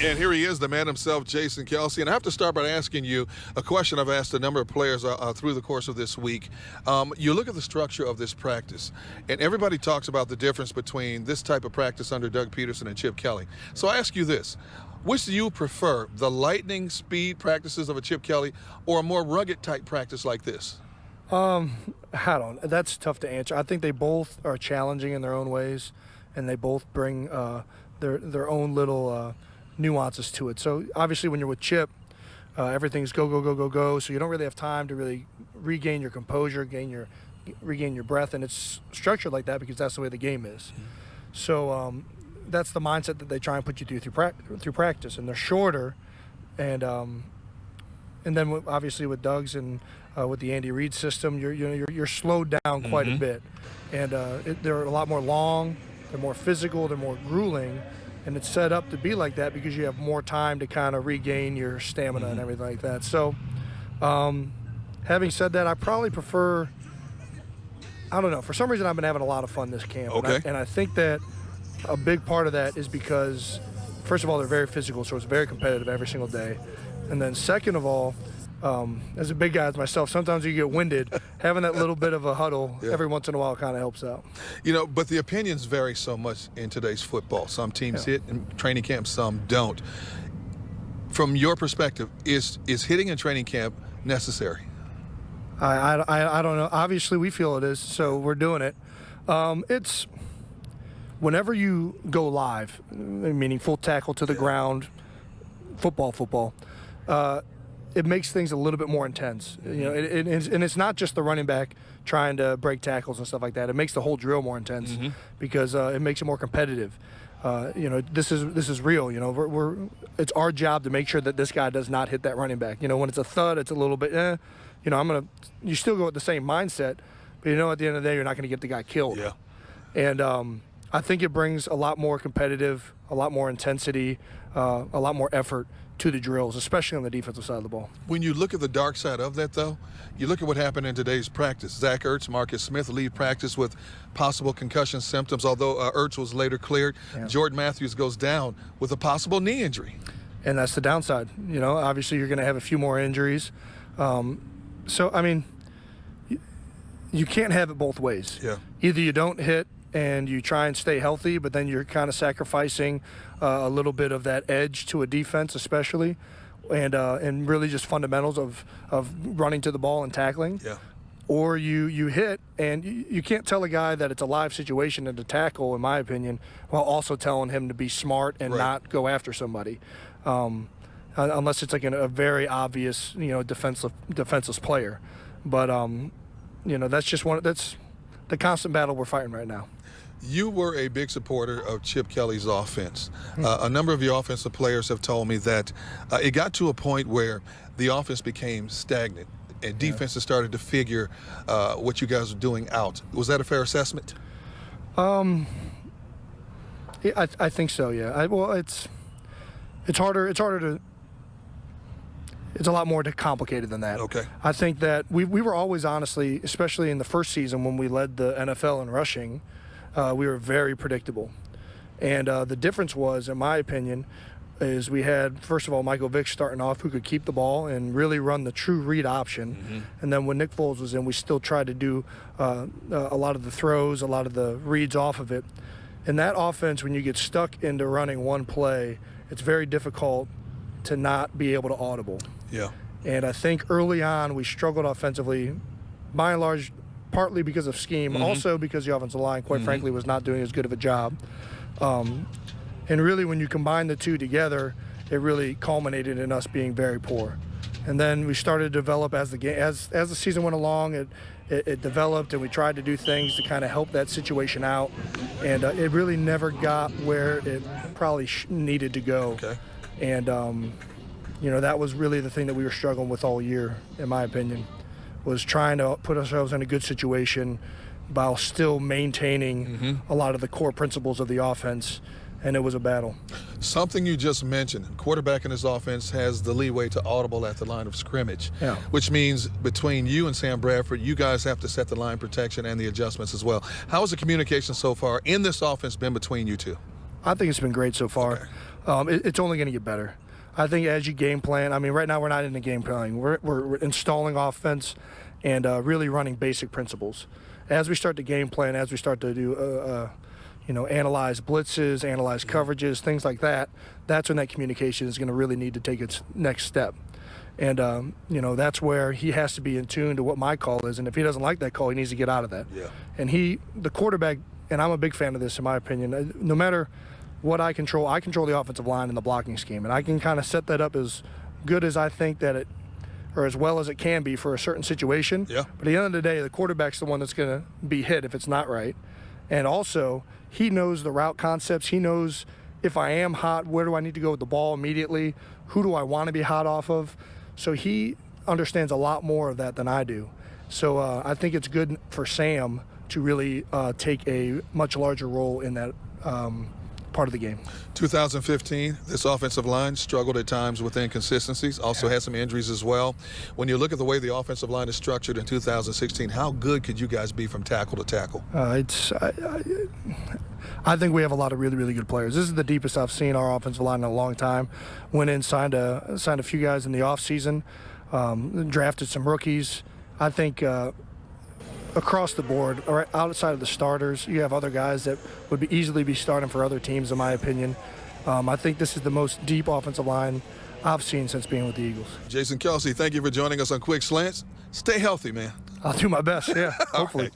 And here he is, the man himself, Jason Kelce. And I have to start by asking you a question I've asked a number of players through the course of this week. You look at the structure of this practice, and everybody talks about the difference between this type of practice under Doug Peterson and Chip Kelly. So I ask you this. Which do you prefer, the lightning speed practices of a Chip Kelly or a more rugged type practice like this? That's tough to answer. I think they both are challenging in their own ways, and they both bring their own little nuances to it. So obviously when you're with Chip, everything's go, go, go, go, go. So you don't really have time to really regain your composure, regain your breath. And it's structured like that because that's the way the game is. Mm-hmm. So that's the mindset that they try and put you through practice. And they're shorter. And then obviously with Doug's and with the Andy Reid system, you're slowed down quite a bit. And they're a lot more long, they're more physical, they're more grueling. And it's set up to be like that because you have more time to kind of regain your stamina and everything like that. So, having said that, I probably prefer, I don't know, for some reason I've been having a lot of fun this camp. Okay. And I think that a big part of that is because, first of all, they're very physical, so it's very competitive every single day. And then second of all, as a big guy as myself, sometimes you get winded. Having that little bit of a huddle every once in a while kind of helps out. You know, but the opinions vary so much in today's football. Some teams hit in training camp, some don't. From your perspective, is hitting in training camp necessary? I don't know. Obviously, we feel it is, so we're doing it. It's whenever you go live, meaning full tackle to the ground, football. It makes things a little bit more intense, you know. And it's not just the running back trying to break tackles and stuff like that. It makes the whole drill more intense because it makes it more competitive. You know, this is real. You know, it's our job to make sure that this guy does not hit that running back. You know, when it's a thud, it's a little bit. You know, you still go with the same mindset, but you know, at the end of the day, you're not going to get the guy killed. Yeah. And I think it brings a lot more competitive, a lot more intensity, a lot more effort to the drills, especially on the defensive side of the ball. When you look at the dark side of that, though, you look at what happened in today's practice. Zach Ertz, Marcus Smith leave practice with possible concussion symptoms, although Ertz was later cleared. Yeah. Jordan Matthews goes down with a possible knee injury. And that's the downside. You know, obviously you're going to have a few more injuries. So, I mean, you can't have it both ways. Yeah. Either you don't hit and you try and stay healthy, but then you're kind of sacrificing a little bit of that edge to a defense, especially, and really just fundamentals of running to the ball and tackling. Yeah. Or you hit, and you can't tell a guy that it's a live situation and to tackle, in my opinion, while also telling him to be smart and not go after somebody, unless it's like a very obvious, you know, defenseless player. But you know, that's the constant battle we're fighting right now. You were a big supporter of Chip Kelly's offense. A number of your offensive players have told me that it got to a point where the offense became stagnant and defenses started to figure what you guys were doing out. Was that a fair assessment? Yeah, I think so, yeah. Well, it's harder to... It's a lot more complicated than that. Okay. I think that we were always, honestly, especially in the first season when we led the NFL in rushing, we were very predictable. And the difference was, in my opinion, is we had, first of all, Michael Vick starting off who could keep the ball and really run the true read option. And then when Nick Foles was in, we still tried to do a lot of the throws, a lot of the reads off of it. In that offense, when you get stuck into running one play, it's very difficult to not be able to audible. Yeah. And I think early on we struggled offensively, by and large, partly because of scheme, also because the offensive line, quite frankly, was not doing as good of a job. And really, when you combine the two together, it really culminated in us being very poor. And then we started to develop as the season went along. It developed, and we tried to do things to kind of help that situation out. And it really never got where it probably needed to go. Okay. And you know, that was really the thing that we were struggling with all year, in my opinion, was trying to put ourselves in a good situation while still maintaining a lot of the core principles of the offense, and it was a battle. Something you just mentioned, quarterback in this offense has the leeway to audible at the line of scrimmage, which means between you and Sam Bradford, you guys have to set the line protection and the adjustments as well. How has the communication so far in this offense been between you two? I think it's been great so far. It's only going to get better. I think as you game plan, I mean, right now we're not in the game planning. We're installing offense and really running basic principles. As we start to game plan, as we start to do, analyze blitzes, analyze coverages, things like that, that's when that communication is going to really need to take its next step. And, that's where he has to be in tune to what my call is. And if he doesn't like that call, he needs to get out of that. Yeah. And the quarterback, and I'm a big fan of this in my opinion, no matter what I control the offensive line and the blocking scheme. And I can kind of set that up as good as I think that or as well as it can be for a certain situation. Yeah. But at the end of the day, the quarterback's the one that's going to be hit if it's not right. And also, he knows the route concepts. He knows if I am hot, where do I need to go with the ball immediately? Who do I want to be hot off of? So he understands a lot more of that than I do. So I think it's good for Sam to really take a much larger role in that part of the game. 2015, this offensive line struggled at times with inconsistencies, also had some injuries as well. When you look at the way the offensive line is structured in 2016, how good could you guys be from tackle to tackle? I think we have a lot of really, really good players. This is the deepest I've seen our offensive line in a long time. Went in, signed a few guys in the offseason, drafted some rookies. I think across the board, or outside of the starters, you have other guys that would easily be starting for other teams, in my opinion. I think this is the most deep offensive line I've seen since being with the Eagles. Jason Kelce, thank you for joining us on Quick Slants. Stay healthy, man. I'll do my best, yeah, hopefully. Right.